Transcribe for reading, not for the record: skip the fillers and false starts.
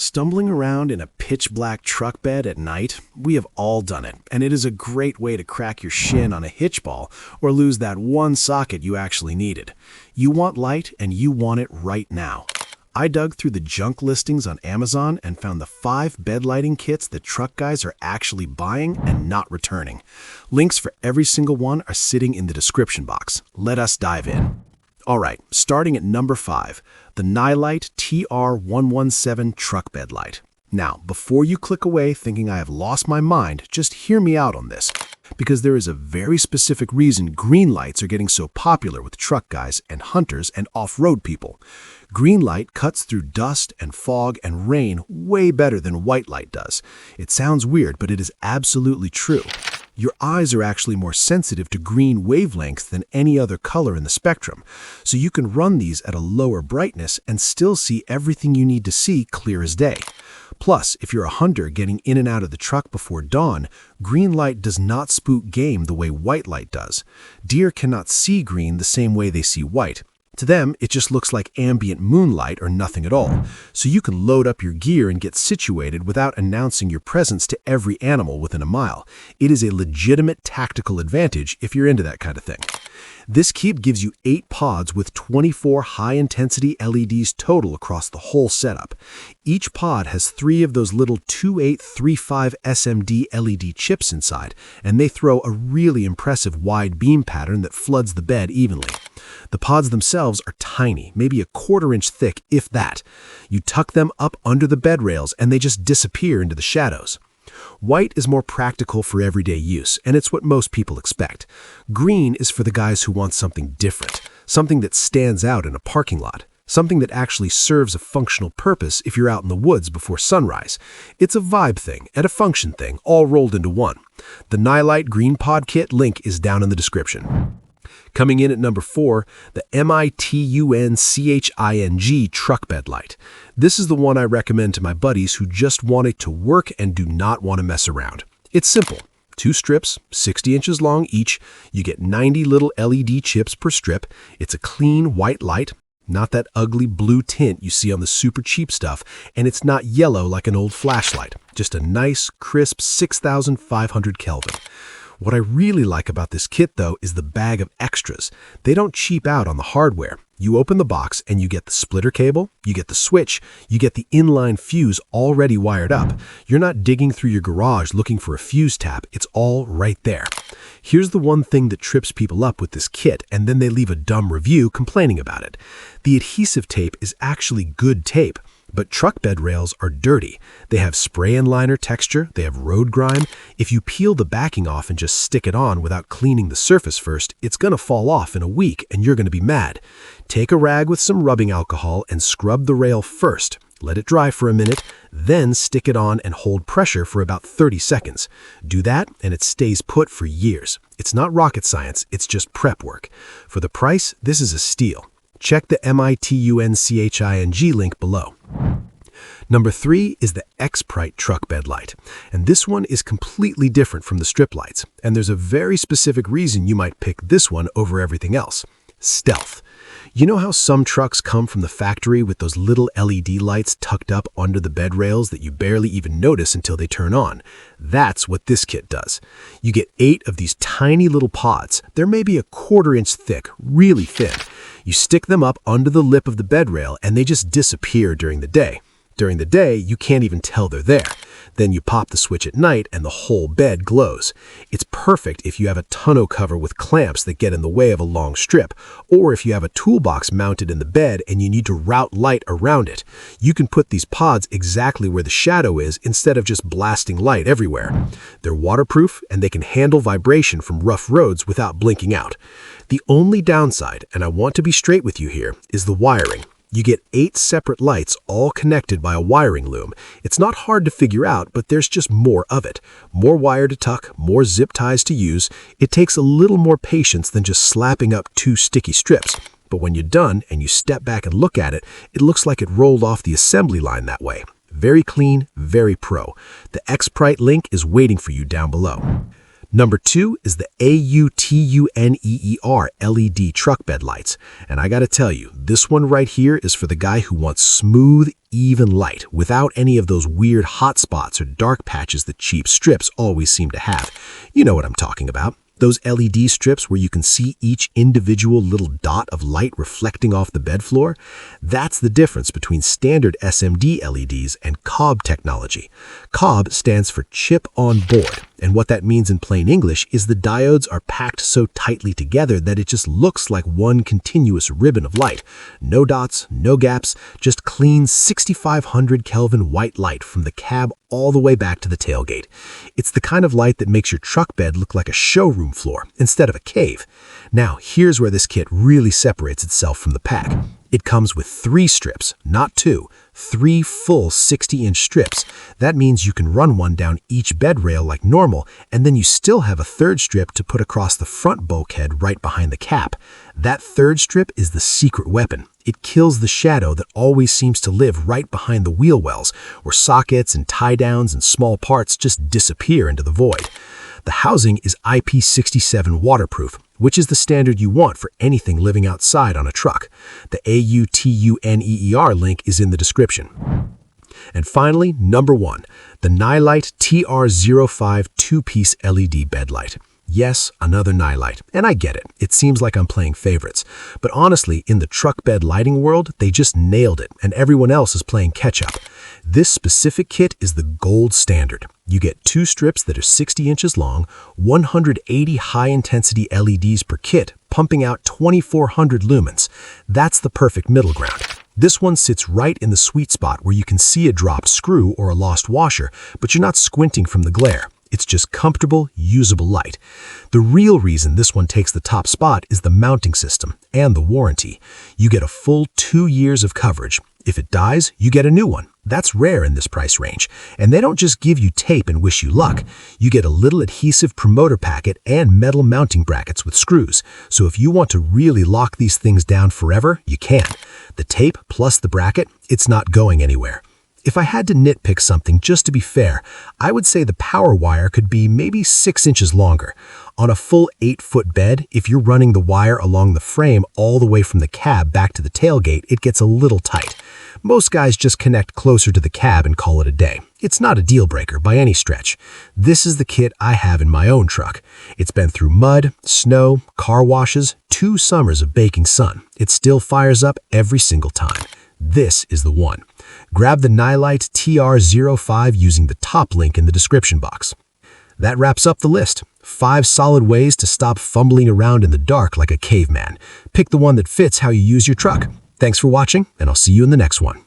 Stumbling around in a pitch-black truck bed at night, we have all done it, and it is a great way to crack your shin on a hitch ball or lose that one socket you actually needed. You want light, and you want it right now. I dug through the junk listings on Amazon and found the 5 bed lighting kits that truck guys are actually buying and not returning. Links for every single one are sitting in the description box. Let us dive in. Alright, starting at number 5, the Nilight TR117 truck bed light. Now, before you click away thinking I have lost my mind, just hear me out on this, because there is a very specific reason green lights are getting so popular with truck guys and hunters and off-road people. Green light cuts through dust and fog and rain way better than white light does. It sounds weird, but it is absolutely true. Your eyes are actually more sensitive to green wavelengths than any other color in the spectrum, so you can run these at a lower brightness and still see everything you need to see clear as day. Plus, if you're a hunter getting in and out of the truck before dawn, green light does not spook game the way white light does. Deer cannot see green the same way they see white. To them, it just looks like ambient moonlight or nothing at all, so you can load up your gear and get situated without announcing your presence to every animal within a mile. It is a legitimate tactical advantage if you're into that kind of thing. This kit gives you 8 pods with 24 high-intensity LEDs total across the whole setup. Each pod has 3 of those little 2835 SMD LED chips inside, and they throw a really impressive wide beam pattern that floods the bed evenly. The pods themselves are tiny, maybe a 1/4 inch thick, if that. You tuck them up under the bed rails and they just disappear into the shadows. White is more practical for everyday use, and it's what most people expect. Green is for the guys who want something different, something that stands out in a parking lot, something that actually serves a functional purpose if you're out in the woods before sunrise. It's a vibe thing and a function thing, all rolled into one. The Nilight Green Pod Kit link is down in the description. Coming in at number 4, the MITUNCHING truck bed light. This is the one I recommend to my buddies who just want it to work and do not want to mess around. It's simple. 2 strips, 60 inches long each. You get 90 little LED chips per strip. It's a clean white light, not that ugly blue tint you see on the super cheap stuff, and it's not yellow like an old flashlight. Just a nice, crisp 6,500 Kelvin. What I really like about this kit, though, is the bag of extras. They don't cheap out on the hardware. You open the box and you get the splitter cable, you get the switch, you get the inline fuse already wired up. You're not digging through your garage looking for a fuse tap. It's all right there. Here's the one thing that trips people up with this kit, and then they leave a dumb review complaining about it. The adhesive tape is actually good tape. But truck bed rails are dirty. They have spray and liner texture, they have road grime. If you peel the backing off and just stick it on without cleaning the surface first, it's gonna fall off in a week and you're gonna be mad. Take a rag with some rubbing alcohol and scrub the rail first. Let it dry for a minute, then stick it on and hold pressure for about 30 seconds. Do that and it stays put for years. It's not rocket science, it's just prep work. For the price, this is a steal. Check the MITUNCHING link below. Number 3 is the Xprite truck bed light, and this one is completely different from the strip lights, and there's a very specific reason you might pick this one over everything else. Stealth. You know how some trucks come from the factory with those little LED lights tucked up under the bed rails that you barely even notice until they turn on? That's what this kit does. You get 8 of these tiny little pods. They're maybe a 1/4 inch thick, really thin. You stick them up under the lip of the bed rail and they just disappear during the day. During the day, you can't even tell they're there. Then you pop the switch at night and the whole bed glows. It's perfect if you have a tonneau cover with clamps that get in the way of a long strip, or if you have a toolbox mounted in the bed and you need to route light around it. You can put these pods exactly where the shadow is instead of just blasting light everywhere. They're waterproof and they can handle vibration from rough roads without blinking out. The only downside, and I want to be straight with you here, is the wiring. You get 8 separate lights all connected by a wiring loom. It's not hard to figure out, but there's just more of it. More wire to tuck, more zip ties to use. It takes a little more patience than just slapping up 2 sticky strips. But when you're done and you step back and look at it, it looks like it rolled off the assembly line that way. Very clean, very pro. The Xprite link is waiting for you down below. Number 2 is the AUTUNEER LED truck bed lights. And I gotta tell you, this one right here is for the guy who wants smooth, even light, without any of those weird hot spots or dark patches that cheap strips always seem to have. You know what I'm talking about. Those LED strips where you can see each individual little dot of light reflecting off the bed floor, that's the difference between standard SMD LEDs and COB technology. COB stands for chip on board, and what that means in plain English is the diodes are packed so tightly together that it just looks like one continuous ribbon of light. No dots, no gaps, just clean 6500 Kelvin white light from the cab all the way back to the tailgate. It's the kind of light that makes your truck bed look like a showroom floor instead of a cave. Now, here's where this kit really separates itself from the pack. It comes with 3 strips, not 2, 3 full 60-inch strips. That means you can run one down each bed rail like normal, and then you still have a 3rd strip to put across the front bulkhead right behind the cap. That 3rd strip is the secret weapon. It kills the shadow that always seems to live right behind the wheel wells, where sockets and tie-downs and small parts just disappear into the void. The housing is IP67 waterproof, which is the standard you want for anything living outside on a truck. The AUTUNEER link is in the description. And finally, number 1, the Nilight TR05 2-piece LED bed light. Yes, another Nilight, and I get it. It seems like I'm playing favorites. But honestly, in the truck bed lighting world, they just nailed it, and everyone else is playing catch-up. This specific kit is the gold standard. You get 2 strips that are 60 inches long, 180 high-intensity LEDs per kit, pumping out 2400 lumens. That's the perfect middle ground. This one sits right in the sweet spot where you can see a dropped screw or a lost washer, but you're not squinting from the glare. It's just comfortable, usable light. The real reason this one takes the top spot is the mounting system and the warranty. You get a full 2 years of coverage. If it dies, you get a new one. That's rare in this price range. And they don't just give you tape and wish you luck. You get a little adhesive promoter packet and metal mounting brackets with screws. So if you want to really lock these things down forever, you can. The tape plus the bracket, it's not going anywhere. If I had to nitpick something just to be fair, I would say the power wire could be maybe 6 inches longer. On a full 8-foot bed, if you're running the wire along the frame all the way from the cab back to the tailgate, it gets a little tight. Most guys just connect closer to the cab and call it a day. It's not a deal breaker by any stretch. This is the kit I have in my own truck. It's been through mud, snow, car washes, 2 summers of baking sun. It still fires up every single time. This is the one. Grab the Nilight TR05 using the top link in the description box. That wraps up the list. 5 solid ways to stop fumbling around in the dark like a caveman. Pick the one that fits how you use your truck. Thanks for watching, and I'll see you in the next one.